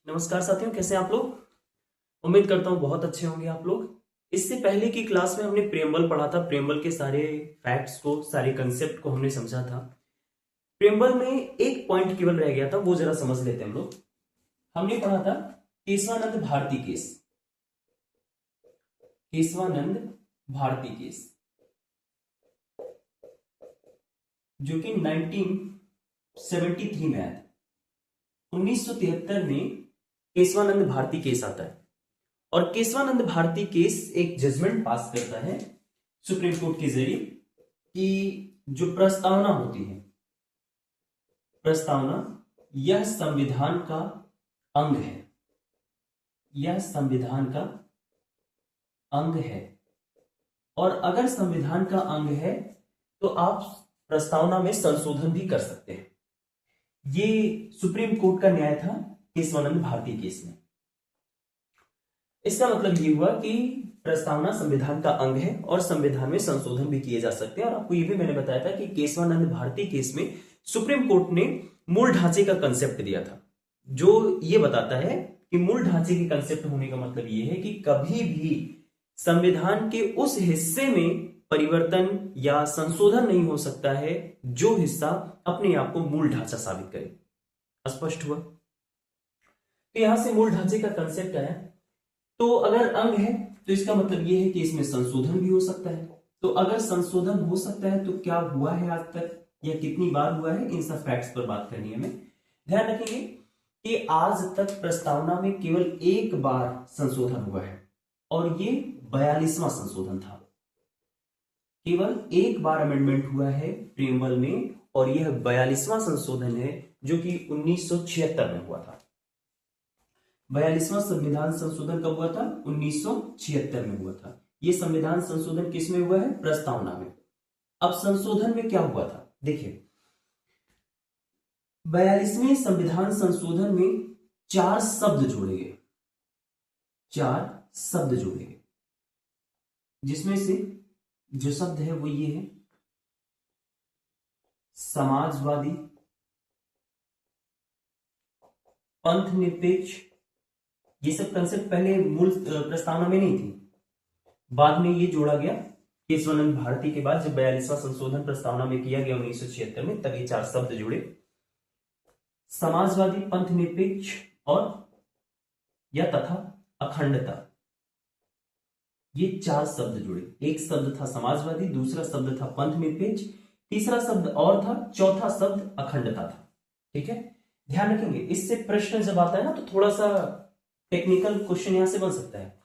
नमस्कार साथियों, कैसे हैं आप लोग। उम्मीद करता हूं बहुत अच्छे होंगे आप लोग। इससे पहले की क्लास में हमने प्रेम्बल पढ़ा था। प्रेम्बल के सारे फैक्ट्स को, सारे कंसेप्ट को हमने समझा था। प्रेम्बल में एक पॉइंट केवल रह गया था, वो जरा समझ लेते हैं हम लोग। हमने पढ़ा था केशवानंद भारती केस। केशवानंद भारती केस जो कि 1973 में आया था। 1973 में केशवानंद भारती केस आता है और केशवानंद भारती केस एक जजमेंट पास करता है सुप्रीम कोर्ट के जरिए कि जो प्रस्तावना होती है, प्रस्तावना यह संविधान का अंग है, यह संविधान का अंग है और अगर संविधान का अंग है तो आप प्रस्तावना में संशोधन भी कर सकते हैं। ये सुप्रीम कोर्ट का न्याय था केशवानंद भारती केस में। इसका मतलब ये हुआ कि प्रस्तावना संविधान का अंग है और संविधान में संशोधन भी किए जा सकते हैं। और आपको ये भी मैंने बताया था कि केशवानंद भारती केस में सुप्रीम कोर्ट ने मूल ढांचे का कंसेप्ट दिया था, जो ये बताता है कि मूल ढांचे के कंसेप्ट होने का मतलब ये है कि कभी भी संविधान के उस हिस्से में परिवर्तन या संशोधन नहीं हो सकता है जो हिस्सा अपने आप को मूल ढांचा साबित करे। स्पष्ट हुआ। तो यहां से मूल ढांचे का कंसेप्ट आया। तो अगर अंग है तो इसका मतलब यह है कि इसमें संशोधन भी हो सकता है। तो अगर संशोधन हो सकता है तो क्या हुआ है आज तक या कितनी बार हुआ है, इन सब फैक्ट्स पर बात करनी है हमें। ध्यान रखेंगे कि आज तक प्रस्तावना में केवल एक बार संशोधन हुआ है और ये 42वां संशोधन था। केवल एक बार अमेंडमेंट हुआ है प्रीएम्बल में और यह 42वां संशोधन है जो कि 1976 में हुआ था। 42वां संविधान संशोधन कब हुआ था? 1976 में हुआ था। यह संविधान संशोधन किस में हुआ है? प्रस्तावना में। अब संशोधन में क्या हुआ था देखिए, 42वें संविधान संशोधन में 4 शब्द जोड़े गए, 4 शब्द जोड़े गए, जिसमें से जो शब्द है वो ये है समाजवादी, पंथ निरपेक्ष। ये सब कंसेप्ट पहले मूल प्रस्तावना में नहीं थी, बाद में ये जोड़ा गया केशवानंद भारती के बाद। जब 42वां संशोधन प्रस्तावना में किया गया 1976 में, तब ये 4 शब्द जुड़े, समाजवादी, पंथ निरपेक्ष और या तथा अखंडता। ये 4 शब्द जुड़े। एक शब्द था समाजवादी, दूसरा शब्द था पंथ निरपेक्ष, तीसरा शब्द और था, चौथा शब्द अखंडता था। ठीक है, ध्यान रखेंगे। इससे प्रश्न जब आता है ना तो थोड़ा सा टेक्निकल क्वेश्चन यहां से बन सकता है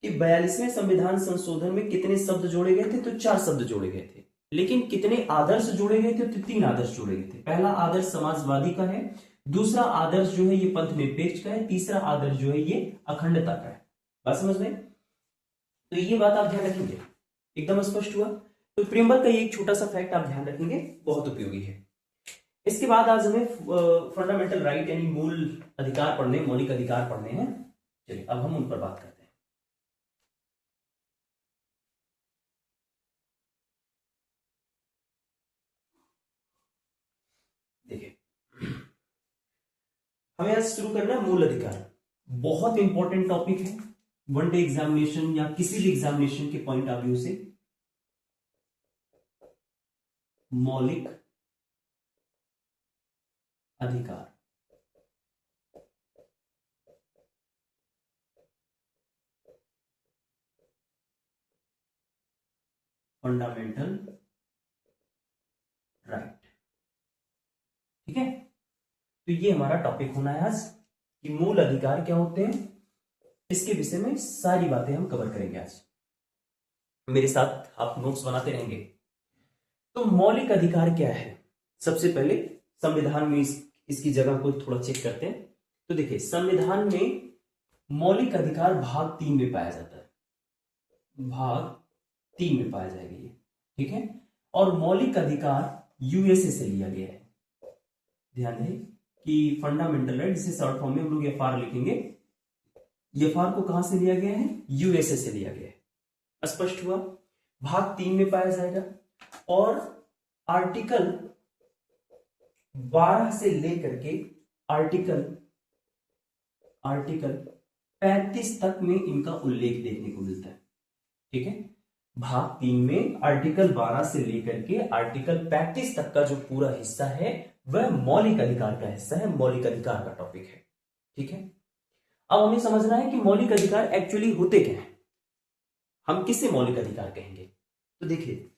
कि 42वें संविधान संशोधन में कितने शब्द जोड़े गए थे? तो 4 शब्द जोड़े गए थे। लेकिन कितने आदर्श जोड़े गए थे? तो 3 आदर्श जोड़े गए थे। पहला आदर्श समाजवादी का है, दूसरा आदर्श जो है ये पंथ निरपेक्ष का है, तीसरा आदर्श जो है ये अखंडता का है। बात समझ में? तो ये बात आप ध्यान रखेंगे, एकदम स्पष्ट हुआ। तो प्रीएम्बल का ये एक छोटा सा फैक्ट आप ध्यान रखेंगे, बहुत उपयोगी है। इसके बाद आज हमें फंडामेंटल राइट यानी मूल अधिकार पढ़ने, मौलिक अधिकार पढ़ने हैं। चलिए अब हम उन पर बात करते हैं। देखिए, हमें आज शुरू करना है मूल अधिकार। बहुत इंपॉर्टेंट टॉपिक है, वन डे एग्जामिनेशन या किसी भी एग्जामिनेशन के पॉइंट ऑफ व्यू से। मौलिक अधिकार, फंडामेंटल राइट। ठीक है, तो ये हमारा टॉपिक होना है आज कि मूल अधिकार क्या होते हैं। इसके विषय में सारी बातें हम कवर करेंगे आज। मेरे साथ आप नोट्स बनाते रहेंगे। तो मौलिक अधिकार क्या है? सबसे पहले संविधान में इसकी जगह को थोड़ा चेक करते हैं। तो देखिए, संविधान में मौलिक अधिकार भाग 3 में पाया जाता है। भाग 3 में पाया जाएगा ये। ठीक है, और मौलिक अधिकार यूएसए से लिया गया है। ध्यान दें कि फंडामेंटल राइट, जिसे शॉर्ट फॉर्म में हम लोग एफआर लिखेंगे, एफआर को कहां से लिया गया है? यूएसए से लिया गया है। स्पष्ट हुआ। भाग 3 में पाया जाएगा और आर्टिकल 12 से लेकर के आर्टिकल आर्टिकल 35 तक में इनका उल्लेख देखने को मिलता है। ठीक है, भाग 3 में आर्टिकल 12 से लेकर के आर्टिकल 35 तक का जो पूरा हिस्सा है वह मौलिक अधिकार का हिस्सा है, मौलिक अधिकार का टॉपिक है। ठीक है, अब हमें समझना है कि मौलिक अधिकार एक्चुअली होते क्या हैं, हम किसे मौलिक अधिकार कहेंगे। तो देखिए,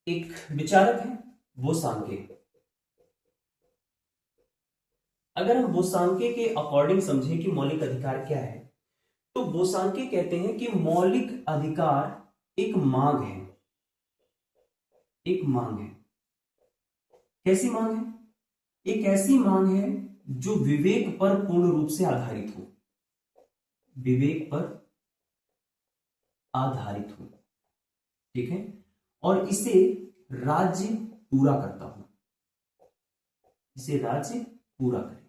एक विचारक है बोसांके। अगर हम बोसांके के अकॉर्डिंग समझें कि मौलिक अधिकार क्या है, तो बोसांके कहते हैं कि मौलिक अधिकार एक मांग है। एक मांग है, कैसी मांग है? एक ऐसी मांग है जो विवेक पर पूर्ण रूप से आधारित हो, विवेक पर आधारित हो। ठीक है, और इसे राज्य पूरा करता हो, इसे राज्य पूरा करे।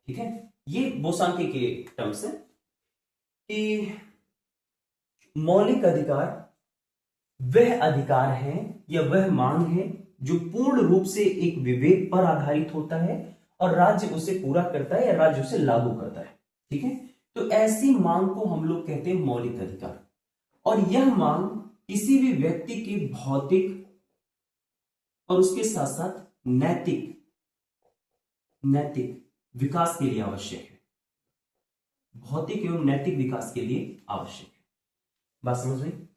ठीक है, ये बोसांके के टर्म्स है कि मौलिक अधिकार वह अधिकार है या वह मांग है जो पूर्ण रूप से एक विवेक पर आधारित होता है और राज्य उसे पूरा करता है या राज्य उसे लागू करता है। ठीक है, तो ऐसी मांग को हम लोग कहते हैं मौलिक अधिकार। और यह मांग किसी भी व्यक्ति के भौतिक और उसके साथ साथ नैतिक विकास के लिए आवश्यक है, भौतिक एवं नैतिक विकास के लिए आवश्यक है। बात समझ में?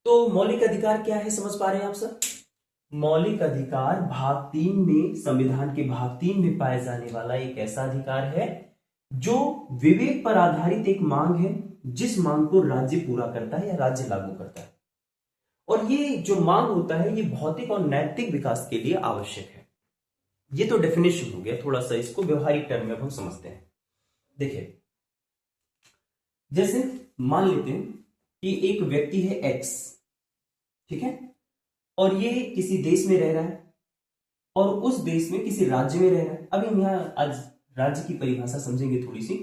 तो मौलिक अधिकार क्या है, समझ पा रहे हैं आप सब? मौलिक अधिकार भाग 3 में, संविधान के भाग 3 में पाए जाने वाला एक ऐसा अधिकार है जो विवेक पर आधारित एक मांग है, जिस मांग को राज्य पूरा करता है या राज्य लागू करता है। और ये जो मांग होता है ये भौतिक और नैतिक विकास के लिए आवश्यक है। ये तो डेफिनेशन हो गया, थोड़ा सा इसको व्यवहारिक टर्म में हम समझते हैं। देखिए, जैसे मान लेते हैं कि एक व्यक्ति है एक्स, ठीक है, और ये किसी देश में रह रहा है और उस देश में किसी राज्य में रह रहा है। अभी हम यहां आज राज्य की परिभाषा समझेंगे थोड़ी सी।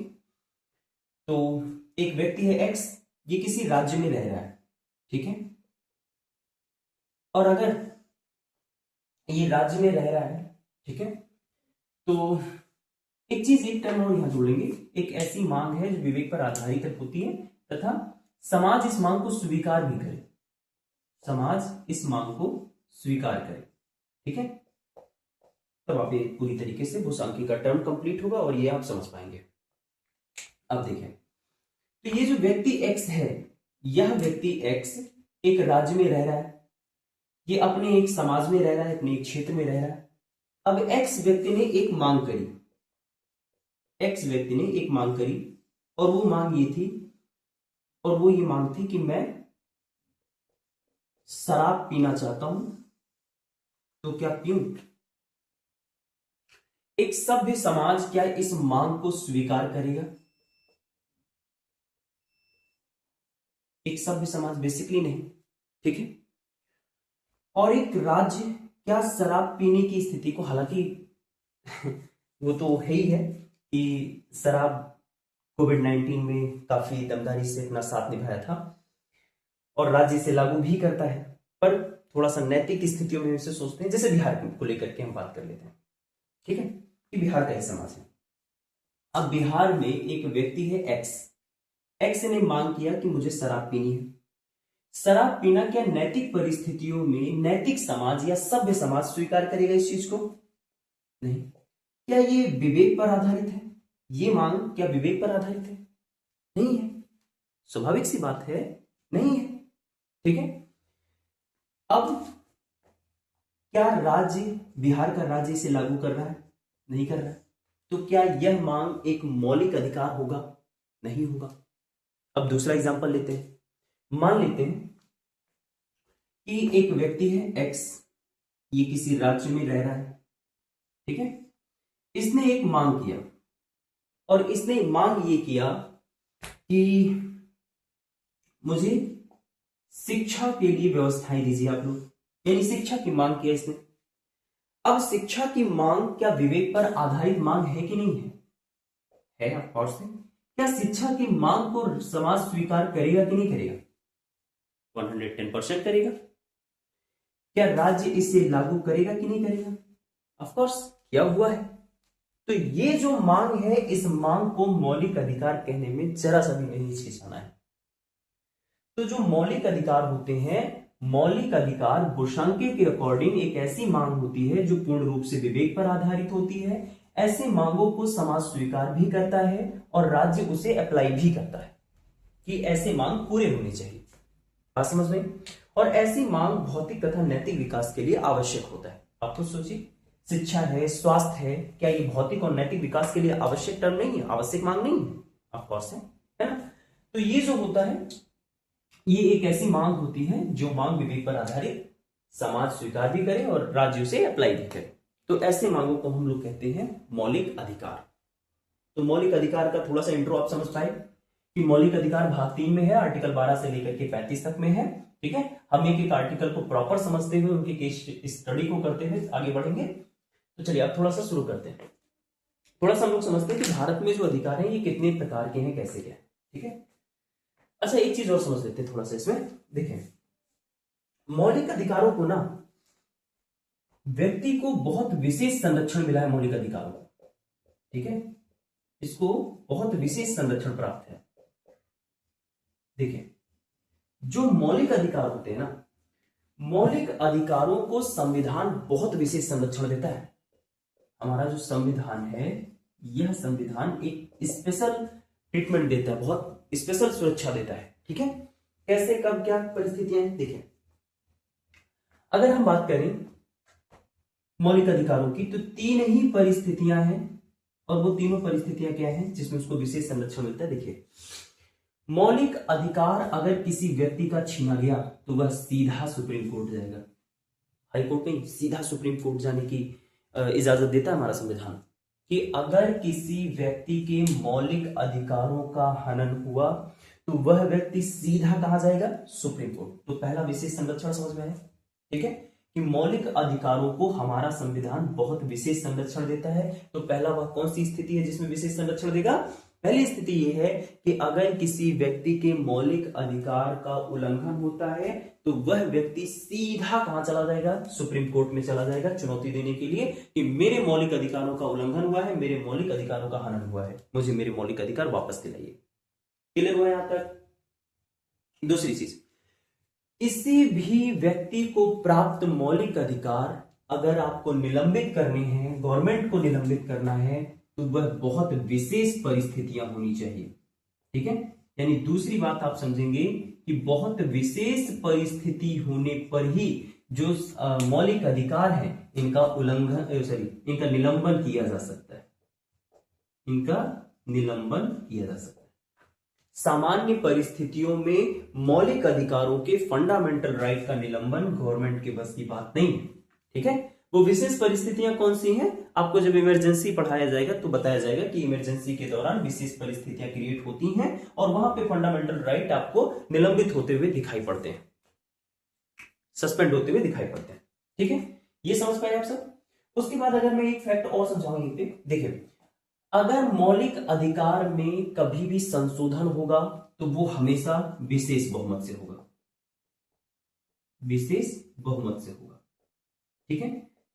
तो एक व्यक्ति है एक्स, ये किसी राज्य में रह रहा है, ठीक है, और अगर ये राज्य में रह रहा है, ठीक है, तो एक चीज, एक टर्म और यहां जोड़ेंगे, एक ऐसी मांग है जो विवेक पर आधारित होती है तथा समाज इस मांग को स्वीकार भी करे, समाज इस मांग को स्वीकार करे। ठीक है, तब आप ये पूरी तरीके से बोसांकी का टर्म कंप्लीट होगा और ये आप समझ पाएंगे। अब देखें, तो ये जो व्यक्ति एक्स है, यह व्यक्ति एक्स एक राज्य में रह रहा है, ये अपने एक समाज में रह रहा है, अपने एक क्षेत्र में रह रहा है। अब एक्स व्यक्ति ने एक मांग करी, एक्स व्यक्ति ने एक मांग करी और वो मांग ये थी, और वो ये मांग थी कि मैं शराब पीना चाहता हूं, तो क्या पीऊं? एक सभ्य समाज क्या इस मांग को स्वीकार करेगा? एक सभ्य समाज बेसिकली नहीं, ठीक है। और एक राज्य क्या शराब पीने की स्थिति को, हालांकि वो तो है ही है कि शराब कोविड-19 में काफी दमदारी से अपना साथ निभाया था और राज्य से लागू भी करता है, पर थोड़ा सा नैतिक स्थितियों में इसे सोचते हैं। जैसे बिहार को लेकर के हम बात कर लेते हैं, ठीक है, कि बिहार का एक समाज है। अब बिहार में एक व्यक्ति है एक्स, एक्स ने मांग किया कि मुझे शराब पीनी है। शराब पीना क्या नैतिक परिस्थितियों में नैतिक समाज या सभ्य समाज स्वीकार करेगा इस चीज को? नहीं। क्या ये विवेक पर आधारित है? ये मांग क्या विवेक पर आधारित है? नहीं है, स्वाभाविक सी बात है, नहीं है, ठीक है। अब क्या राज्य, बिहार का राज्य इसे लागू कर रहा है? नहीं कर रहा है, तो क्या यह मांग एक मौलिक अधिकार होगा? नहीं होगा। अब दूसरा एग्जांपल लेते हैं। मान लेते हैं कि एक व्यक्ति है एक्स, ये किसी राज्य में रह रहा है, ठीक है, इसने एक मांग किया और इसने मांग ये किया कि मुझे शिक्षा के लिए व्यवस्थाएं दीजिए आप लोग, यानी शिक्षा की मांग किया इसने। अब शिक्षा की मांग क्या विवेक पर आधारित मांग है कि नहीं है? है, ऑफ कोर्स है। क्या शिक्षा की मांग को समाज स्वीकार करेगा कि नहीं करेगा? 110% करेगा। क्या राज्य इसे लागू करेगा कि नहीं करेगा? ऑफ कोर्स किया हुआ है, तो ये जो मांग है, इस मांग को मौलिक अधिकार कहने में जरा सा भी नहीं हिचकिचाना है। तो जो मौलिक अधिकार होते हैं, मौलिक अधिकार बुशांके के अकॉर्डिंग एक ऐसी मांग होती है जो पूर्ण रूप से विवेक पर आधारित होती है। ऐसी मांगों को समाज स्वीकार भी करता है और राज्य उसे अप्लाई भी करता है कि ऐसे मांग पूरे होने चाहिए। बात समझ में? और ऐसी मांग भौतिक तथा नैतिक विकास के लिए आवश्यक होता है। आप खुद सोचिए, शिक्षा है, स्वास्थ्य है, क्या ये भौतिक और नैतिक विकास के लिए आवश्यक टर्म नहीं है, आवश्यक मांग नहीं है? ऑफ कोर्स है ना? तो ये जो होता है, ये एक ऐसी मांग होती है जो मांग विवेक पर आधारित, समाज स्वीकार भी करे और राज्य उसे अप्लाई भी करे। तो ऐसे मांगों को हम लोग कहते हैं मौलिक अधिकार। तो मौलिक अधिकार का थोड़ा सा इंट्रो आप समझ पाए कि मौलिक अधिकार भाग 3 में है, आर्टिकल 12 से लेकर के 35 तक में है। ठीक है, हम एक एक आर्टिकल को प्रॉपर समझते हुए उनके केस स्टडी को करते हुए आगे बढ़ेंगे। तो चलिए आप थोड़ा सा शुरू करते हैं। थोड़ा सा हम लोग समझते हैं कि भारत में जो अधिकार है ये कितने प्रकार के हैं, कैसे क्या है। ठीक है, अच्छा एक चीज और समझ लेते हैं थोड़ा सा इसमें। देखें, मौलिक अधिकारों को ना, व्यक्ति को बहुत विशेष संरक्षण मिला है मौलिक अधिकारों को। ठीक है, इसको बहुत विशेष संरक्षण प्राप्त है। देखिए, जो मौलिक अधिकार होते हैं ना, मौलिक अधिकारों को संविधान बहुत विशेष संरक्षण देता है। हमारा जो संविधान है, यह संविधान एक स्पेशल ट्रीटमेंट देता है, बहुत स्पेशल सुरक्षा देता है। ठीक है, कैसे, कब, क्या परिस्थितियां हैं? देखिए, अगर हम बात करें मौलिक अधिकारों की, तो 3 ही परिस्थितियां हैं, और वो तीनों परिस्थितियां क्या हैं जिसमें उसको विशेष संरक्षण मिलता है। देखिए, मौलिक अधिकार अगर किसी व्यक्ति का छीना गया तो वह सीधा सुप्रीम कोर्ट जाएगा। हाई कोर्ट नहीं, सीधा सुप्रीम कोर्ट जाने की इजाजत देता है हमारा संविधान कि अगर किसी व्यक्ति के मौलिक अधिकारों का हनन हुआ तो वह व्यक्ति सीधा कहां जाएगा? Supreme court. तो पहला विशेष संरक्षण समझ में आया। ठीक है, कि मौलिक अधिकारों को हमारा संविधान बहुत विशेष संरक्षण देता है। तो पहला वह कौन सी स्थिति है जिसमें विशेष संरक्षण देगा? पहली स्थिति यह है कि अगर किसी व्यक्ति के मौलिक अधिकार का उल्लंघन होता है तो वह व्यक्ति सीधा कहां चला जाएगा? सुप्रीम कोर्ट में चला जाएगा, चुनौती देने के लिए कि मेरे मौलिक अधिकारों का उल्लंघन हुआ है, मेरे मौलिक अधिकारों का हनन हुआ है, मुझे मेरे मौलिक अधिकार वापस दिलाइए। क्लियर हुआ यहां तक? दूसरी चीज, किसी भी व्यक्ति को प्राप्त मौलिक अधिकार अगर आपको निलंबित करने हैं, गवर्नमेंट को निलंबित करना है, तो वह बहुत विशेष परिस्थितियां होनी चाहिए। ठीक है, यानी दूसरी बात आप समझेंगे कि बहुत विशेष परिस्थिति होने पर ही जो मौलिक अधिकार है इनका उल्लंघन, इनका निलंबन किया जा सकता है, इनका निलंबन किया जा सकता है। सामान्य परिस्थितियों में मौलिक अधिकारों के फंडामेंटल राइट का निलंबन गवर्नमेंट के बस की बात नहीं है। ठीक है, वो विशेष परिस्थितियां कौन सी हैं? आपको जब इमरजेंसी पढ़ाया जाएगा तो बताया जाएगा कि इमरजेंसी के दौरान विशेष परिस्थितियां क्रिएट होती हैं और वहां पे फंडामेंटल राइट आपको निलंबित होते हुए दिखाई पड़ते हैं, सस्पेंड होते हुए दिखाई पड़ते हैं। ठीक है, ये समझ पाए आप सब? उसके बाद अगर मैं एक फैक्ट और समझाऊं यहीं पे, देखिए, अगर मौलिक अधिकार में कभी भी संशोधन होगा तो वो हमेशा विशेष बहुमत से होगा, विशेष बहुमत से होगा। ठीक है,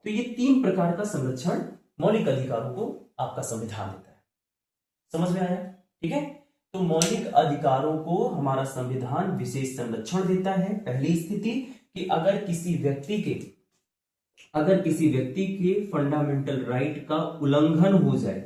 तो ये 3 प्रकार का संरक्षण मौलिक अधिकारों को आपका संविधान देता है। समझ में आया? ठीक है, तो मौलिक अधिकारों को हमारा संविधान विशेष संरक्षण देता है। पहली स्थिति कि अगर किसी व्यक्ति के फंडामेंटल राइट का उल्लंघन हो जाए,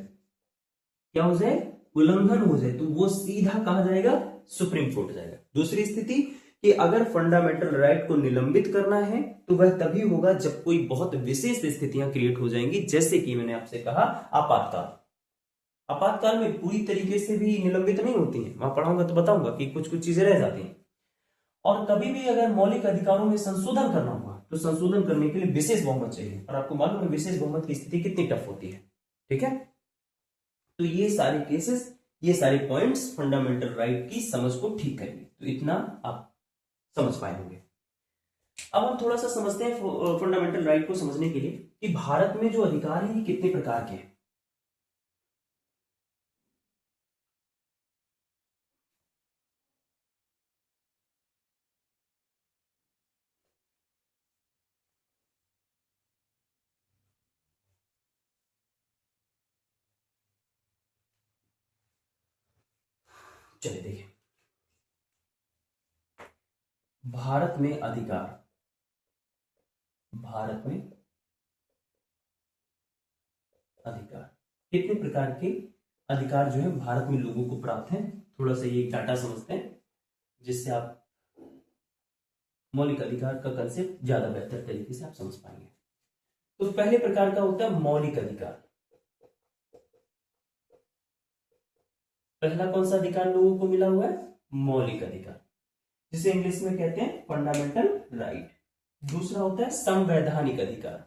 क्या हो जाए? उल्लंघन हो जाए, तो वो सीधा कहां जाएगा? सुप्रीम कोर्ट जाएगा। दूसरी स्थिति कि अगर फंडामेंटल राइट को निलंबित करना है तो वह तभी होगा जब कोई बहुत विशेष स्थितियां क्रिएट हो जाएंगी, जैसे कि मैंने आपसे कहा आपातकाल। आपातकाल में पूरी तरीके से भी निलंबित नहीं होती है, वहां पढ़ाऊंगा तो बताऊंगा कि कुछ कुछ चीजें रह जाती हैं। और कभी भी अगर मौलिक अधिकारों में संशोधन करना हुआ तो संशोधन करने के लिए विशेष बहुमत चाहिए, और आपको मालूम है विशेष बहुमत की स्थिति कितनी टफ होती है। ठीक है, तो ये सारे केसेस, ये सारे पॉइंट्स फंडामेंटल राइट की समझ को ठीक करेंगे। तो इतना आप समझ पाए होंगे। अब हम थोड़ा सा समझते हैं फंडामेंटल राइट को समझने के लिए कि भारत में जो अधिकार है ये कितने प्रकार के हैं। चलिए देखिए, भारत में अधिकार, भारत में अधिकार, कितने प्रकार के अधिकार जो है भारत में लोगों को प्राप्त है। थोड़ा सा ये डाटा समझते हैं जिससे आप मौलिक अधिकार का कंसेप्ट ज्यादा बेहतर तरीके से आप समझ पाएंगे। तो पहले प्रकार का होता है मौलिक अधिकार। पहला कौन सा अधिकार लोगों को मिला हुआ है? मौलिक अधिकार, जिसे इंग्लिश में कहते हैं फंडामेंटल राइट। दूसरा होता है संवैधानिक अधिकार,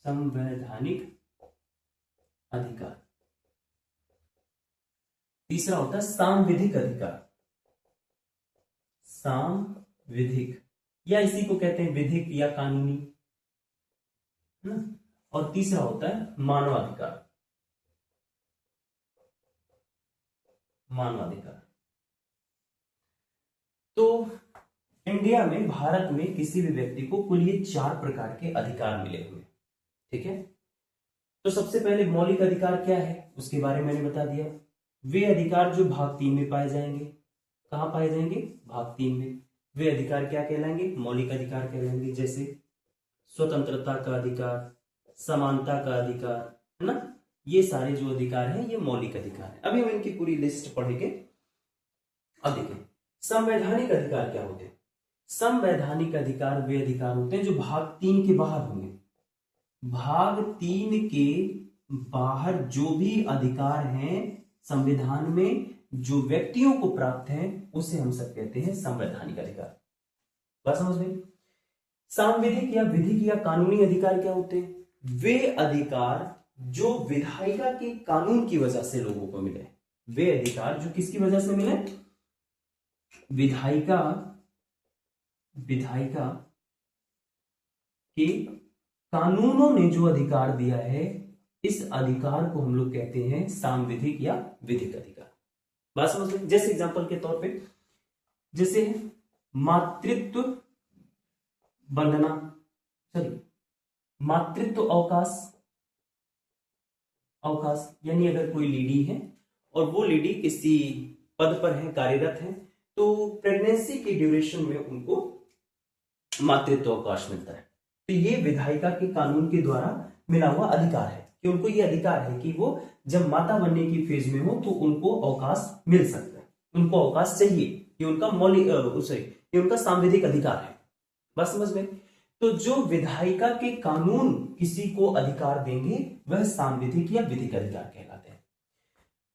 संवैधानिक अधिकार। तीसरा होता है सांविधिक अधिकार, सांविधिक, या इसी को कहते हैं विधिक या कानूनी, है ना। और तीसरा होता है मानवाधिकार, मानवाधिकार। तो इंडिया में, भारत में किसी भी व्यक्ति को कुल ये 4 प्रकार के अधिकार मिले हुए, ठीक है। तो सबसे पहले मौलिक अधिकार क्या है उसके बारे में मैंने बता दिया। वे अधिकार जो भाग 3 में पाए जाएंगे। कहां पाए जाएंगे? भाग 3 में। वे अधिकार क्या कहलाएंगे? मौलिक अधिकार कहलाएंगे। जैसे स्वतंत्रता का अधिकार, समानता का अधिकार, है ना। ये सारे जो अधिकार हैं ये मौलिक अधिकार हैं। अभी हम इनकी पूरी लिस्ट पढ़ेंगे। अब देखिए संवैधानिक अधिकार क्या होते हैं। संवैधानिक अधिकार वे अधिकार होते हैं जो भाग 3 के बाहर होंगे। भाग 3 के बाहर जो भी अधिकार हैं संविधान में, जो व्यक्तियों को प्राप्त हैं, उसे हम सब कहते हैं संवैधानिक अधिकार। बात समझ में? सांविधिक या विधिक या कानूनी अधिकार क्या होते हैं? वे अधिकार जो विधायिका के कानून की वजह से लोगों को मिले। वे अधिकार जो किसकी वजह से मिले? विधायिका के कानूनों ने जो अधिकार दिया है, इस अधिकार को हम लोग कहते हैं सांविधिक या विधिक अधिकार। बात समझ में? जैसे एग्जांपल के तौर पे, जैसे मातृत्व वंदना, मातृत्व अवकाश, यानी अगर कोई लेडी है और वो लेडी किसी पद पर है, कार्यरत है, तो प्रेगनेंसी के ड्यूरेशन में उनको मातृत्व अवकाश मिलता है। तो ये विधायिका के कानून के द्वारा मिला हुआ अधिकार है कि उनको ये अधिकार है कि वो जब माता बनने की फेज में हो तो उनको अवकाश मिल सकता है, उनको अवकाश चाहिए। ये उनका मौलिक ये उनका सांविधिक अधिकार है। बस समझ में? तो जो विधायिका के कानून किसी को अधिकार देंगे वह सांविधिक या विधिक अधिकार कहलाते हैं।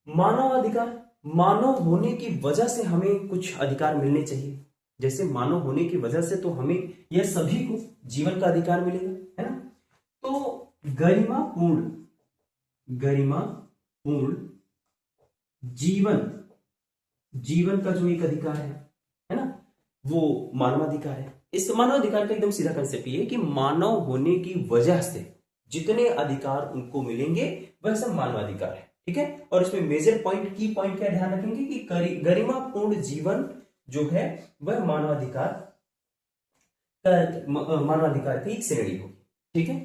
मानव अधिकार, मानव होने की वजह से हमें कुछ अधिकार मिलने चाहिए। जैसे मानव होने की वजह से तो हमें यह सभी को जीवन का अधिकार मिलेगा, है ना। तो गरिमापूर्ण जीवन का जो एक अधिकार है ना, वो मानवाधिकार है। इस मानवाधिकार का एकदम सीधा कंसेप्ट ये है कि मानव होने की वजह से जितने अधिकार उनको मिलेंगे वह सब मानवाधिकार है, ठीक है। और इसमें मेजर पॉइंट, की पॉइंट क्या ध्यान रखेंगे कि गरिमापूर्ण जीवन जो है वह मानवाधिकार की एक श्रेणी होगी, ठीक है।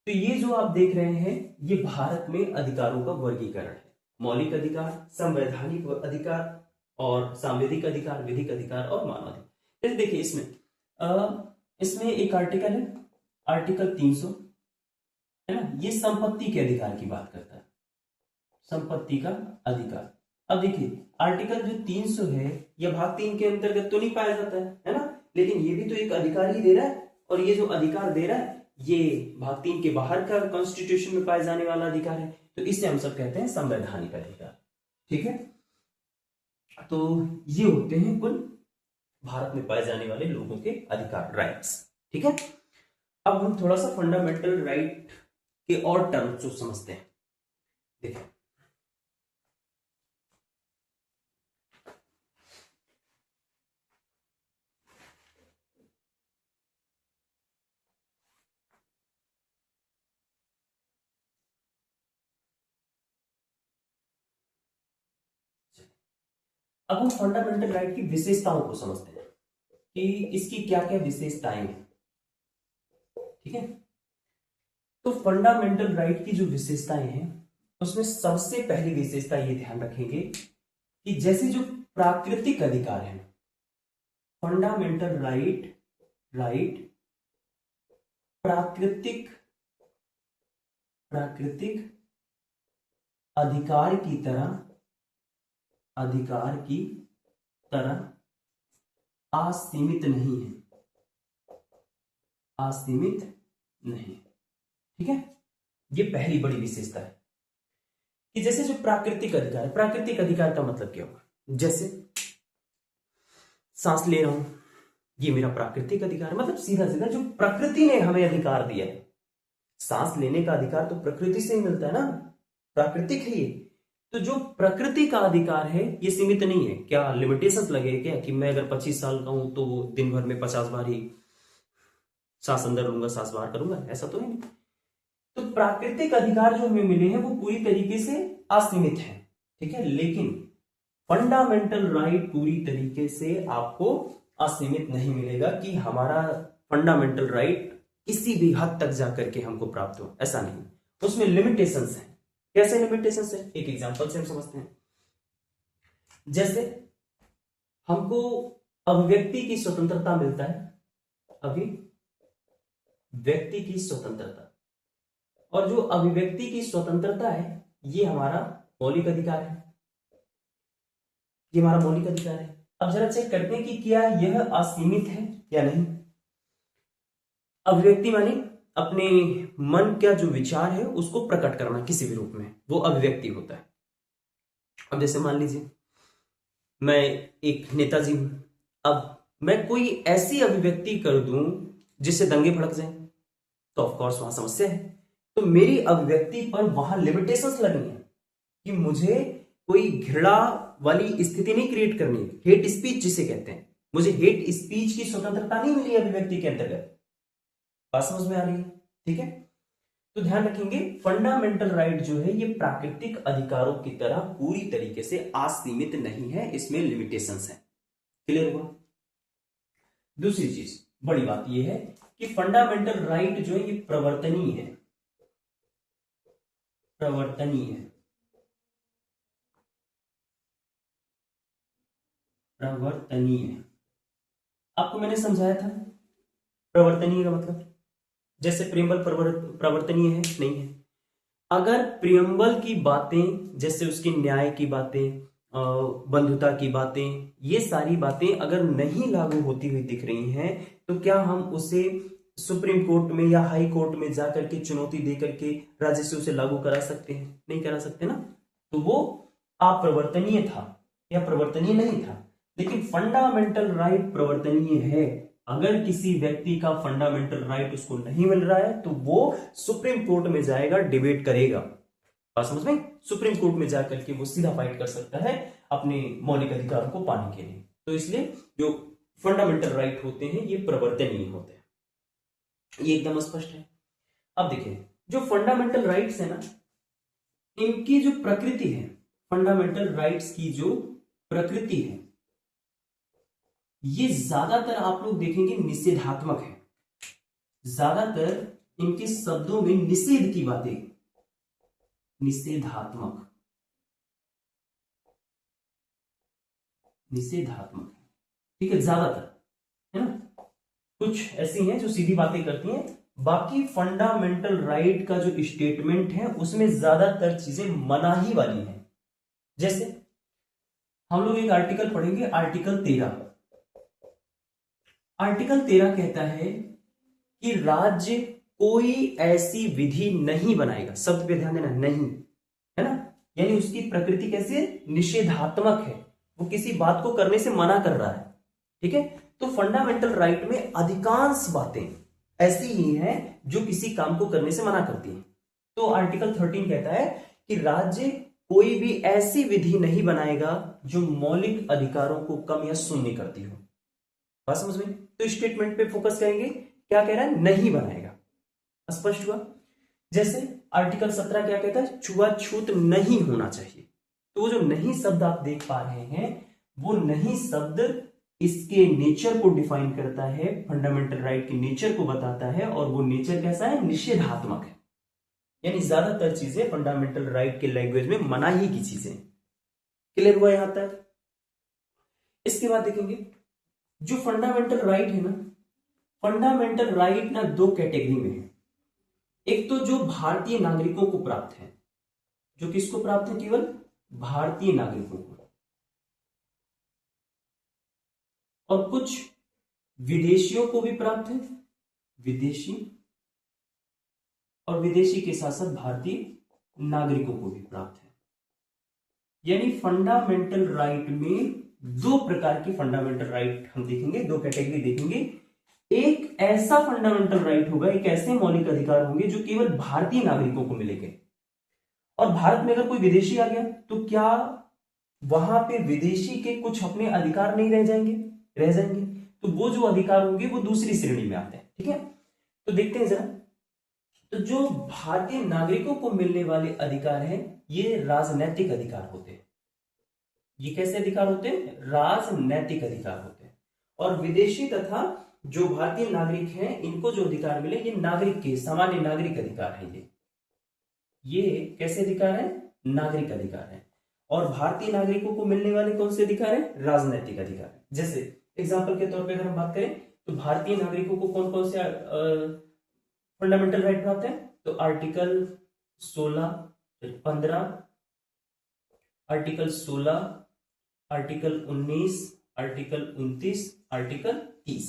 तो ये जो आप देख रहे हैं ये भारत में अधिकारों का वर्गीकरण है। मौलिक अधिकार, संवैधानिक अधिकार और सांविधिक अधिकार, विधिक अधिकार और मानवाधिकार। जैसे देखिए इसमें एक आर्टिकल है, आर्टिकल 300, है ना। ये संपत्ति के अधिकार की बात करता है, संपत्ति का अधिकार। अब देखिए आर्टिकल जो 300 है यह भाग 3 के अंतर्गत तो नहीं पाया जाता है ना, लेकिन ये भी तो एक अधिकार ही दे रहा है। और ये जो अधिकार दे रहा है ये भाग 3 के बाहर का कॉन्स्टिट्यूशन में पाए जाने वाला अधिकार है। तो इसे हम सब कहते हैं संवैधानिक अधिकार, ठीक है। तो ये होते हैं कुल भारत में पाए जाने वाले लोगों के अधिकार, राइट्स, ठीक है। अब हम थोड़ा सा फंडामेंटल राइट के और टर्म जो समझते हैं। देखिए अब हम फंडामेंटल राइट की विशेषताओं को समझते हैं कि इसकी क्या क्या विशेषताएं हैं, ठीक है। तो फंडामेंटल राइट की जो विशेषताएं हैं उसमें सबसे पहली विशेषता ये ध्यान रखेंगे कि जैसे जो प्राकृतिक अधिकार है, फंडामेंटल राइट प्राकृतिक अधिकार की तरह असीमित नहीं है, ठीक है। ये पहली बड़ी विशेषता है कि जैसे जो प्राकृतिक अधिकार का मतलब क्या होगा, जैसे सांस ले रहा हूं, ये मेरा प्राकृतिक अधिकार है, मतलब सीधा सीधा जो प्रकृति ने हमें अधिकार दिया है। सांस लेने का अधिकार तो प्रकृति से ही मिलता है ना, प्राकृतिक है ये। तो जो प्रकृति का अधिकार है ये सीमित नहीं है। क्या लिमिटेशंस लगे क्या कि मैं अगर 25 साल का हूं तो दिन भर में 50 बार ही सांस अंदर लूंगा सांस बाहर करूंगा, ऐसा तो है नहीं। तो प्राकृतिक अधिकार जो हमें मिले हैं वो पूरी तरीके से असीमित है, ठीक है। लेकिन फंडामेंटल राइट पूरी तरीके से आपको असीमित नहीं मिलेगा कि हमारा फंडामेंटल राइट किसी भी हद तक जाकर के हमको प्राप्त हो, ऐसा नहीं। उसमें लिमिटेशंस हैं। कैसे लिमिटेशंस है, एक एग्जांपल से हम समझते हैं। जैसे हमको अभिव्यक्ति की स्वतंत्रता मिलता है, अभिव्यक्ति की स्वतंत्रता, और जो अभिव्यक्ति की स्वतंत्रता है ये हमारा मौलिक अधिकार है, ये हमारा मौलिक अधिकार है। अब जरा चेक करते हैं कि क्या यह असीमित है या नहीं। अभिव्यक्ति माने अपने मन का जो विचार है उसको प्रकट करना किसी भी रूप में, वो अभिव्यक्ति होता है। अब जैसे मान लीजिए मैं एक नेताजी हूं, अब मैं कोई ऐसी अभिव्यक्ति कर दूं जिससे दंगे भड़क जाएं, तो ऑफ कोर्स वहां समस्या है। तो मेरी अभिव्यक्ति पर वहां लिमिटेशंस लगनी है कि मुझे कोई घृणा वाली स्थिति नहीं क्रिएट करनी है, हेट स्पीच जिसे कहते हैं। मुझे हेट स्पीच की स्वतंत्रता नहीं मिली अभिव्यक्ति के अंतर्गत। बात समझ में आ रही है, ठीक है। तो ध्यान रखेंगे फंडामेंटल राइट जो है ये प्राकृतिक अधिकारों की तरह पूरी तरीके से असीमित नहीं है, इसमें लिमिटेशंस है। क्लियर हुआ। दूसरी चीज बड़ी बात यह है कि फंडामेंटल राइट जो है ये प्रवर्तनीय है, आपको मैंने समझाया था प्रवर्तनीय का मतलब। जैसे प्रियम्बल प्रवर्तनीय है नहीं है। अगर प्रियम्बल की बातें, जैसे उसकी न्याय की बातें, बंधुता की बातें, ये सारी बातें अगर नहीं लागू होती हुई दिख रही हैं, तो क्या हम उसे सुप्रीम कोर्ट में या हाई कोर्ट में जाकर के चुनौती दे करके राज्य से उसे लागू करा सकते हैं? नहीं करा सकते ना। तो वो अप्रवर्तनीय था या प्रवर्तनीय नहीं था। लेकिन फंडामेंटल राइट प्रवर्तनीय है। अगर किसी व्यक्ति का फंडामेंटल राइट उसको नहीं मिल रहा है तो वो सुप्रीम कोर्ट में जाएगा, डिबेट करेगा। बात समझ में? सुप्रीम कोर्ट में जाकर के वो सीधा फाइट कर सकता है अपने मौलिक अधिकारों को पाने के लिए। तो इसलिए जो फंडामेंटल राइट होते हैं ये प्रवर्तनीय होते हैं, ये एकदम स्पष्ट है। अब देखिए जो फंडामेंटल राइट्स है ना, इनकी जो प्रकृति है, फंडामेंटल राइट्स की जो प्रकृति है, ये ज्यादातर आप लोग देखेंगे निषेधात्मक है। ज्यादातर इनके शब्दों में निषेध की बातें, निषेधात्मक ठीक है, ज्यादातर है ना। कुछ ऐसी हैं जो सीधी बातें करती हैं, बाकी फंडामेंटल राइट का जो स्टेटमेंट है उसमें ज्यादातर चीजें मनाही वाली हैं। जैसे हम लोग एक आर्टिकल पढ़ेंगे, आर्टिकल 13। आर्टिकल 13 कहता है कि राज्य कोई ऐसी विधि नहीं बनाएगा। शब्द पे ध्यान देना, नहीं, है ना। यानी उसकी प्रकृति कैसी है? निषेधात्मक है। वो किसी बात को करने से मना कर रहा है, ठीक है। तो फंडामेंटल राइट में अधिकांश बातें ऐसी ही हैं जो किसी काम को करने से मना करती हैं। तो आर्टिकल 13 कहता है कि राज्य कोई भी ऐसी विधि नहीं बनाएगा जो मौलिक अधिकारों को कम या शून्य करती हो। बात समझ में? तो स्टेटमेंट पे फोकस करेंगे, क्या कह रहा है? नहीं बनाएगा। स्पष्ट हुआ। जैसे आर्टिकल 17 क्या कहता है? छुआछूत नहीं होना चाहिए। तो वो जो नहीं शब्द आप देख पा रहे हैं, वो नहीं शब्द इसके नेचर को डिफाइन करता है, फंडामेंटल राइट के नेचर को बताता है, और वो नेचर कैसा है? निषेधात्मक है। यानी ज्यादातर चीजें फंडामेंटल राइट के लैंग्वेज में मनाही की चीजें। क्लियर हुआ यहां तक? इसके बाद देखेंगे जो फंडामेंटल राइट है ना, फंडामेंटल राइट ना दो कैटेगरी में है। एक तो जो भारतीय नागरिकों को प्राप्त है, जो किसको प्राप्त है? केवल भारतीय नागरिकों को, और कुछ विदेशियों को भी प्राप्त है, विदेशी, और विदेशी के साथ साथ भारतीय नागरिकों को भी प्राप्त है। यानी फंडामेंटल राइट में दो प्रकार की फंडामेंटल राइट हम देखेंगे, दो कैटेगरी देखेंगे। एक ऐसा फंडामेंटल राइट होगा, एक ऐसे मौलिक अधिकार होंगे जो केवल भारतीय नागरिकों को मिलेंगे, और भारत में अगर कोई विदेशी आ गया तो क्या वहां पे विदेशी के कुछ अपने अधिकार नहीं रह जाएंगे? रह जाएंगे। तो वो जो अधिकार होंगे वो दूसरी श्रेणी में आते हैं। ठीक है, तो देखते हैं जरा। तो जो भारतीय नागरिकों को मिलने वाले अधिकार हैं ये राजनैतिक अधिकार होते हैं। ये कैसे अधिकार होते हैं? राजनैतिक अधिकार होते हैं। और विदेशी तथा जो भारतीय नागरिक हैं इनको जो अधिकार मिले ये नागरिक के, सामान्य नागरिक अधिकार है। ये कैसे अधिकार है? नागरिक अधिकार है। और भारतीय नागरिकों को मिलने वाले कौन से अधिकार है? राजनैतिक अधिकार है। जैसे एग्जाम्पल के तौर पे अगर हम बात करें तो भारतीय नागरिकों को कौन कौन से फंडामेंटल राइट प्राप्त है? तो article 16, 15, article 16, article 19, article 29, article 30।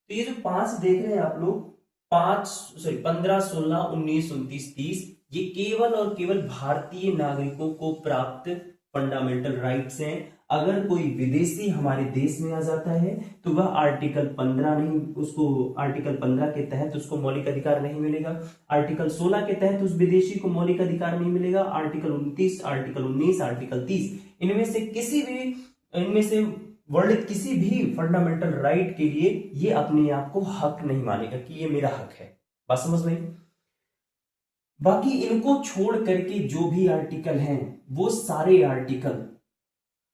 तो ये जो 5 देख रहे हैं आप लोग, 15, 16, 19, 29, 30, ये केवल और केवल भारतीय नागरिकों को प्राप्त फंडामेंटल राइट्स हैं। अगर कोई विदेशी हमारे देश में आ जाता है तो वह आर्टिकल 15 नहीं, उसको आर्टिकल 15 के तहत उसको मौलिक अधिकार नहीं मिलेगा। आर्टिकल 16 के तहत उस विदेशी को मौलिक अधिकार नहीं मिलेगा। आर्टिकल 29, आर्टिकल 19, आर्टिकल 30, इनमें से वर्णित किसी भी फंडामेंटल राइट के लिए ये अपने आप को हक नहीं मानेगा कि ये मेरा हक है। बात समझ में? बाकी इनको छोड़ करके जो भी आर्टिकल हैं वो सारे आर्टिकल,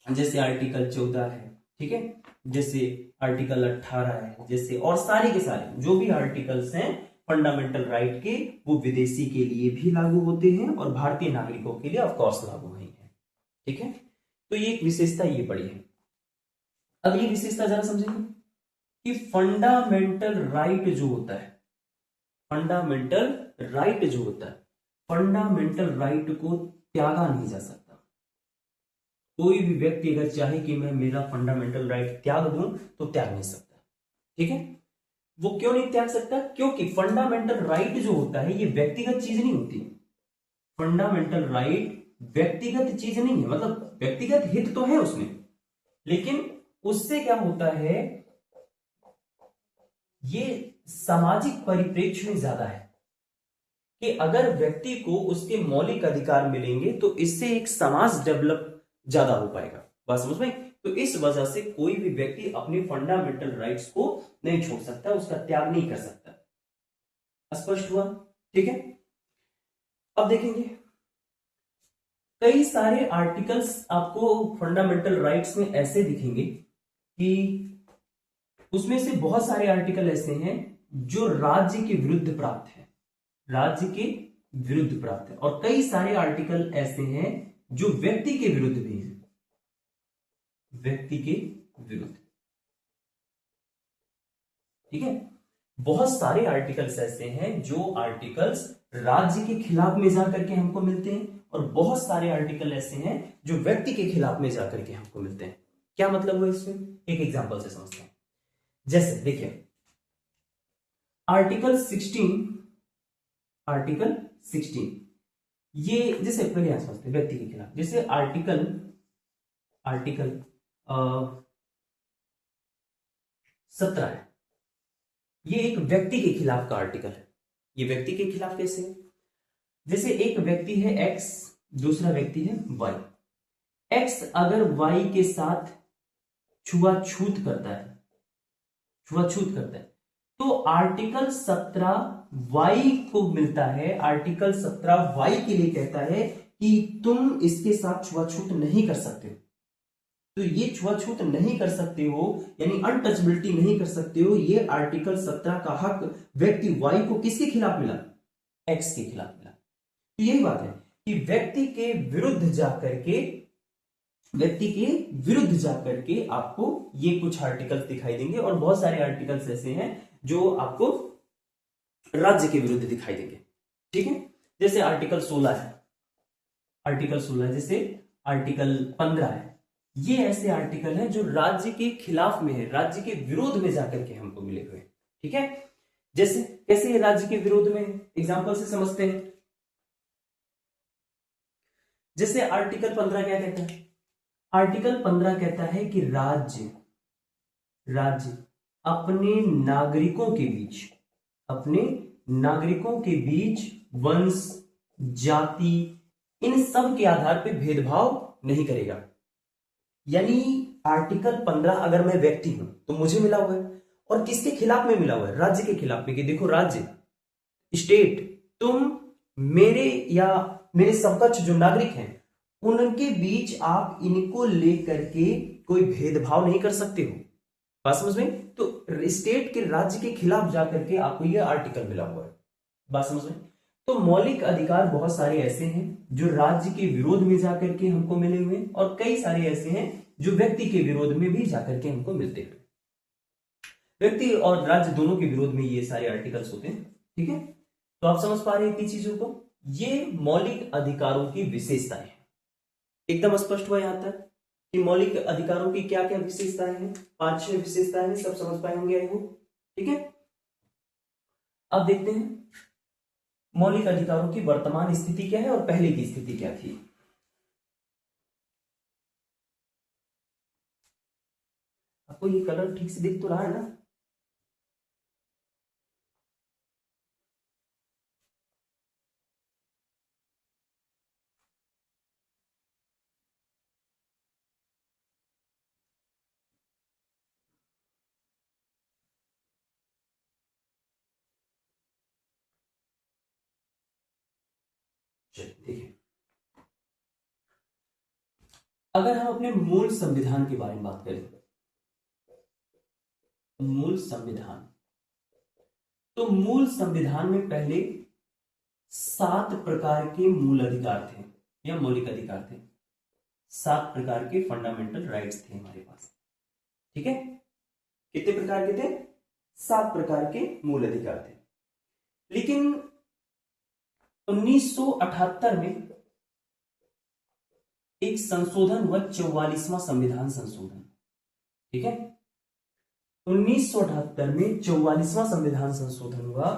जैसे आर्टिकल 14 है, ठीक है, जैसे आर्टिकल 18 है, जैसे और सारे के सारे जो भी आर्टिकल्स हैं फंडामेंटल राइट के वो विदेशी के लिए भी लागू होते हैं और भारतीय नागरिकों के लिए ऑफकोर्स लागू नहीं है। ठीक है, तो ये एक विशेषता ये पड़ी है। अब ये विशेषता जरा समझेंगे कि फंडामेंटल राइट जो होता है, फंडामेंटल राइट जो होता है, फंडामेंटल राइट को त्यागा नहीं जा सकता। कोई भी व्यक्ति अगर चाहे कि मैं मेरा फंडामेंटल राइट त्याग दूं तो त्याग नहीं सकता। ठीक है, वो क्यों नहीं त्याग सकता? क्योंकि फंडामेंटल राइट जो होता है ये व्यक्तिगत चीज नहीं होती। फंडामेंटल राइट व्यक्तिगत चीज नहीं है, मतलब व्यक्तिगत हित तो है उसमें, लेकिन उससे क्या होता है, ये सामाजिक परिप्रेक्ष्य में ज्यादा है कि अगर व्यक्ति को उसके मौलिक अधिकार मिलेंगे तो इससे एक समाज डेवलप ज्यादा हो पाएगा। बात समझ में? तो इस वजह से कोई भी व्यक्ति अपने फंडामेंटल राइट्स को नहीं छोड़ सकता, उसका त्याग नहीं कर सकता। स्पष्ट हुआ? ठीक है, अब देखेंगे कई सारे आर्टिकल्स आपको फंडामेंटल राइट्स में ऐसे दिखेंगे कि उसमें से बहुत सारे आर्टिकल ऐसे हैं जो राज्य के विरुद्ध प्राप्त है, राज्य के विरुद्ध प्राप्त है, और कई सारे आर्टिकल ऐसे हैं जो व्यक्ति के विरुद्ध भी है, व्यक्ति के विरुद्ध। ठीक है, बहुत सारे आर्टिकल्स ऐसे हैं जो आर्टिकल्स राज्य के खिलाफ में जाकर के हमको मिलते हैं, और बहुत सारे आर्टिकल ऐसे हैं जो व्यक्ति के खिलाफ में जाकर के हमको मिलते हैं। क्या मतलब हुआ इसमें? एक एग्जांपल से समझते हैं। जैसे देखिए आर्टिकल 16 ये, जैसे पहले यहां समझते हैं व्यक्ति के खिलाफ। जैसे आर्टिकल 17 है, ये एक व्यक्ति के खिलाफ का आर्टिकल है। ये व्यक्ति के खिलाफ कैसे है? जैसे एक व्यक्ति है एक्स, दूसरा व्यक्ति है वाई। एक्स अगर वाई के साथ छुआछूत करता है तो आर्टिकल 17 वाई को मिलता है। आर्टिकल 17 वाई के लिए कहता है कि तुम इसके साथ छुआछूत नहीं कर सकते हो। तो ये छुआछूत नहीं कर सकते हो यानी अनटचबिलिटी नहीं कर सकते हो, ये आर्टिकल 17 का हक व्यक्ति वाई को किसके खिलाफ मिला? एक्स के खिलाफ मिला। यही बात है कि व्यक्ति के विरुद्ध जाकर के आपको ये कुछ आर्टिकल्स दिखाई देंगे, और बहुत सारे आर्टिकल्स ऐसे हैं जो आपको राज्य के विरुद्ध दिखाई देंगे। ठीक है, जैसे आर्टिकल 16 है, जैसे आर्टिकल 15 है, ये ऐसे आर्टिकल हैं जो राज्य के खिलाफ में है, राज्य के विरोध में जाकर के हमको मिले हुए। ठीक है, जैसे कैसे राज्य के विरोध में, एग्जांपल से समझते हैं। जैसे आर्टिकल 15 क्या कहता है? आर्टिकल 15 कहता है कि राज्य अपने नागरिकों के बीच वंश, जाति, इन सब के आधार पर भेदभाव नहीं करेगा। यानी आर्टिकल 15 अगर मैं व्यक्ति हूं तो मुझे मिला हुआ है, और किसके खिलाफ में मिला हुआ है? राज्य के खिलाफ में, कि देखो राज्य, स्टेट, तुम मेरे समकक्ष जो नागरिक हैं उनके बीच आप इनको लेकर के कोई भेदभाव नहीं कर सकते हो। बात समझ में? तो स्टेट के, राज्य के खिलाफ जाकर के आपको यह आर्टिकल मिला हुआ है। बात समझ में? तो मौलिक अधिकार बहुत सारे ऐसे हैं जो राज्य के विरोध में जाकर के हमको मिले हुए, और कई सारे ऐसे हैं जो व्यक्ति के विरोध में भी जाकर के हमको मिलते हैं। व्यक्ति और राज्य दोनों के विरोध में ये सारे आर्टिकल्स होते हैं। ठीक है, तो आप समझ पा रहे हैं इतनी चीजों को? ये मौलिक अधिकारों की विशेषताएं हैं। एकदम स्पष्ट हुआ यहां तक कि मौलिक अधिकारों की क्या क्या विशेषताएं हैं? 5-6 विशेषताएं हैं, सब समझ पाए होंगे आई होप। ठीक है, अब देखते हैं मौलिक अधिकारों की वर्तमान स्थिति क्या है और पहले की स्थिति क्या थी। आपको ये कलर ठीक से दिख तो रहा है ना? देखिए, अगर हम अपने मूल संविधान के बारे में बात करें, मूल संविधान, तो मूल संविधान में पहले 7 प्रकार के मूल अधिकार थे या मौलिक अधिकार थे। 7 प्रकार के फंडामेंटल राइट्स थे हमारे पास। ठीक है, कितने प्रकार के थे? 7 प्रकार के मूल अधिकार थे। लेकिन 1978 में एक संशोधन हुआ, 44वां संविधान संशोधन। ठीक है, 1978 में 44वां संविधान संशोधन हुआ,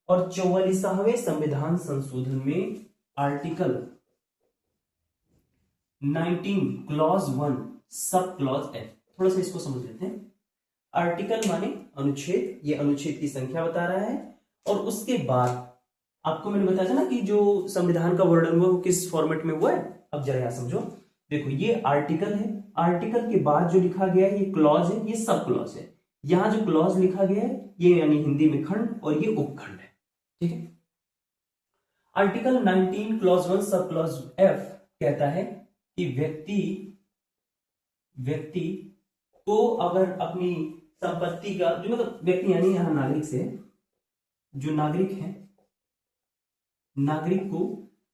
और 44वें संविधान संशोधन में article 19 clause 1 sub clause F. थोड़ा सा इसको समझ लेते हैं। आर्टिकल माने अनुच्छेद, ये अनुच्छेद की संख्या बता रहा है, और उसके बाद आपको मैंने बताया था ना कि जो संविधान का वर्णन हुआ वो किस फॉर्मेट में हुआ है। अब जरा यहां समझो, देखो ये आर्टिकल है, आर्टिकल के बाद जो लिखा गया है ये क्लॉज है, ये सब क्लॉज है। यहां जो क्लॉज लिखा गया है ये यानी हिंदी में खंड, और ये उपखंड है। ठीक है, article 19 clause 1 sub clause F कहता है कि व्यक्ति को अगर अपनी संपत्ति का, जो मतलब व्यक्ति यानी यहां नागरिक से, जो नागरिक है, नागरिक को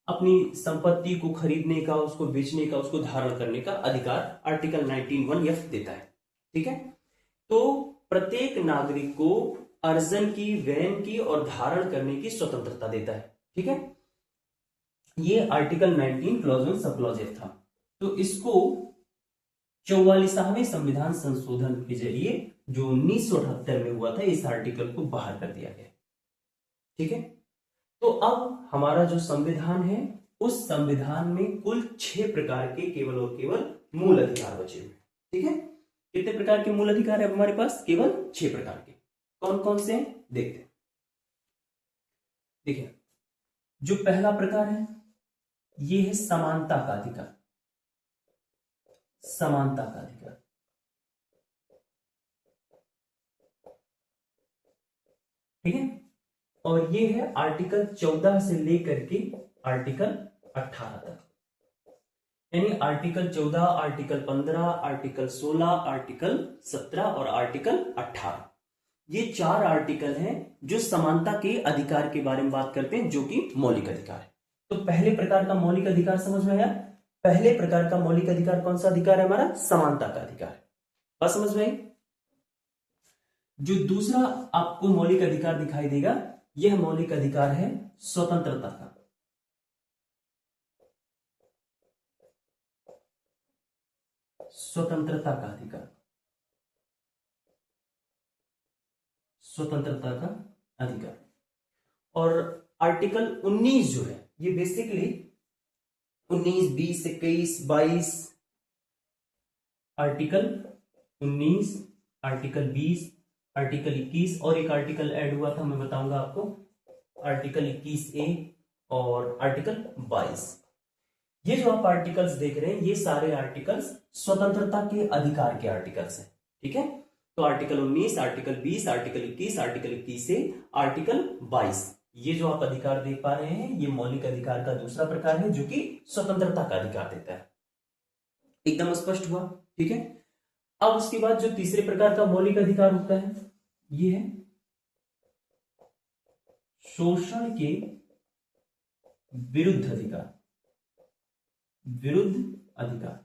अपनी संपत्ति को खरीदने का, उसको बेचने का, उसको धारण करने का अधिकार आर्टिकल 19(1)(f) देता है। ठीक है, तो प्रत्येक नागरिक को अर्जन की, वहन की और धारण करने की स्वतंत्रता देता है। ठीक है, ये article 19 clause 1 sub clause F था। तो इसको 44वें संविधान संशोधन के जरिए जो 1978 में हुआ था, इस आर्टिकल को बाहर कर दिया गया। ठीक है, तो अब हमारा जो संविधान है, उस संविधान में कुल 6 प्रकार के केवल और केवल मूल अधिकार बचे हुए। ठीक है, कितने प्रकार के मूल अधिकार है हमारे पास? केवल 6 प्रकार के। कौन कौन से हैं देखते हैं। देखिए, जो पहला प्रकार है ये है समानता का अधिकार। समानता का अधिकार, ठीक है, और ये है आर्टिकल 14 से लेकर के आर्टिकल 18 तक। यानी आर्टिकल 14, आर्टिकल 15, आर्टिकल 16, आर्टिकल 17 और आर्टिकल 18, ये 4 आर्टिकल हैं जो समानता के अधिकार के बारे में बात करते हैं, जो कि मौलिक अधिकार है। तो पहले प्रकार का मौलिक अधिकार समझ में आया। पहले प्रकार का मौलिक अधिकार कौन सा अधिकार है हमारा? समानता का अधिकार। बात समझ में आई। जो दूसरा आपको मौलिक अधिकार दिखाई देगा, यह मौलिक अधिकार है स्वतंत्रता का। स्वतंत्रता का अधिकार, स्वतंत्रता का अधिकार। और आर्टिकल 19 जो है, ये बेसिकली 19, 20, 21, 22, आर्टिकल 19, आर्टिकल 20, आर्टिकल 21 और एक आर्टिकल ऐड हुआ था, मैं बताऊंगा आपको, आर्टिकल 21A और आर्टिकल 22। ये जो आप आर्टिकल्स देख रहे हैं, ये सारे आर्टिकल्स स्वतंत्रता के अधिकार के आर्टिकल्स हैं। ठीक है, तो article 19, article 20, article 21, article 21A, article 22, ये जो आप अधिकार देख पा रहे हैं, ये मौलिक अधिकार का दूसरा प्रकार है जो कि स्वतंत्रता का अधिकार देता है। एकदम स्पष्ट हुआ? ठीक है। अब उसके बाद जो तीसरे प्रकार का मौलिक अधिकार होता है, ये है शोषण के विरुद्ध अधिकार, विरुद्ध अधिकार,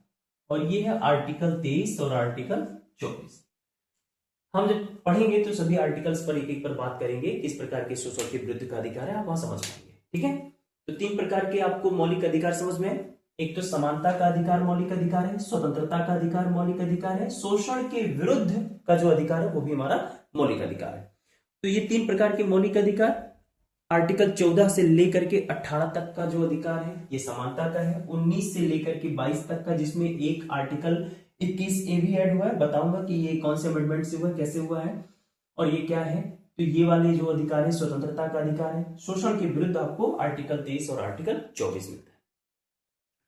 और ये है आर्टिकल 23 और आर्टिकल 24। हम जब पढ़ेंगे तो सभी आर्टिकल्स पर एक एक पर बात करेंगे, किस प्रकार के शोषण के विरुद्ध का अधिकार है, आप वहां समझ पाएंगे। ठीक है, तो 3 प्रकार के आपको मौलिक अधिकार समझ में आए। एक तो समानता का अधिकार मौलिक अधिकार है, स्वतंत्रता का अधिकार मौलिक अधिकार है, शोषण के विरुद्ध का जो अधिकार है वो भी हमारा मौलिक अधिकार है। तो ये 3 प्रकार के मौलिक अधिकार, आर्टिकल 14 से लेकर के 18 तक का जो अधिकार है ये समानता का है, 19 से लेकर के 22 तक का, जिसमें एक आर्टिकल 21A भी ऐड हुआ है, बताऊंगा कि ये कौन से अमेंडमेंट से हुआ है, कैसे हुआ है और ये क्या है। तो ये वाले जो अधिकार है स्वतंत्रता का अधिकार है। शोषण के विरुद्ध आपको आर्टिकल 23 और आर्टिकल 24 मिलता है।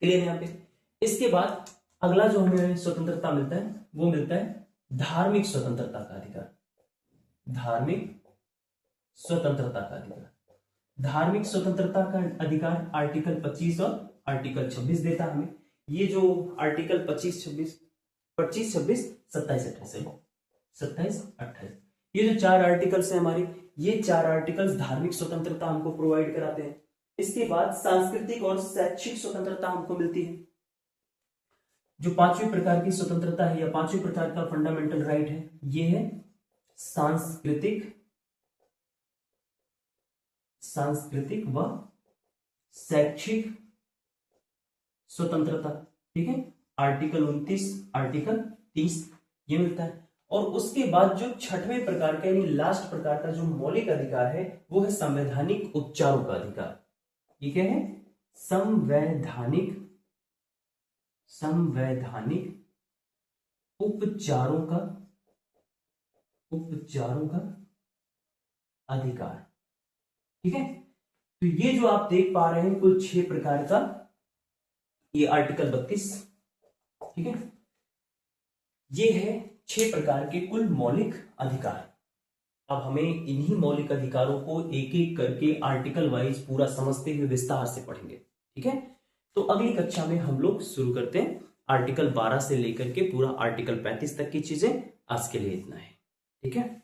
क्लियर है यहाँ पे। इसके बाद अगला जो हमें स्वतंत्रता मिलता है वो मिलता है धार्मिक स्वतंत्रता का अधिकार। धार्मिक स्वतंत्रता का अधिकार, धार्मिक स्वतंत्रता का अधिकार आर्टिकल 25 और आर्टिकल 26 देता हमें। ये जो आर्टिकल 25, 26, 27, 28, ये जो 4 आर्टिकल्स हैं हमारे, ये 4 आर्टिकल्स धार्मिक स्वतंत्रता हमको प्रोवाइड कराते हैं। इसके बाद सांस्कृतिक और शैक्षिक स्वतंत्रता हमको मिलती है। जो 5वें प्रकार की स्वतंत्रता है या 5वें प्रकार का फंडामेंटल राइट है, ये है सांस्कृतिक व शैक्षिक स्वतंत्रता। ठीक है, आर्टिकल 29, आर्टिकल 30 ये मिलता है। और उसके बाद जो 6वें प्रकार का यानी लास्ट प्रकार का जो मौलिक अधिकार है वो है संवैधानिक उपचारों का अधिकार। ये क्या है? संवैधानिक उपचारों का अधिकार। ठीक है, तो ये जो आप देख पा रहे हैं कुल 6 प्रकार का, ये आर्टिकल 32, ठीक है, ये है 6 प्रकार के कुल मौलिक अधिकार। अब हमें इन्हीं मौलिक अधिकारों को एक एक करके आर्टिकल वाइज पूरा समझते हुए विस्तार से पढ़ेंगे। ठीक है, तो अगली कक्षा में हम लोग शुरू करते हैं आर्टिकल 12 से लेकर के पूरा आर्टिकल 35 तक की चीजें। आज के लिए इतना है। ठीक है।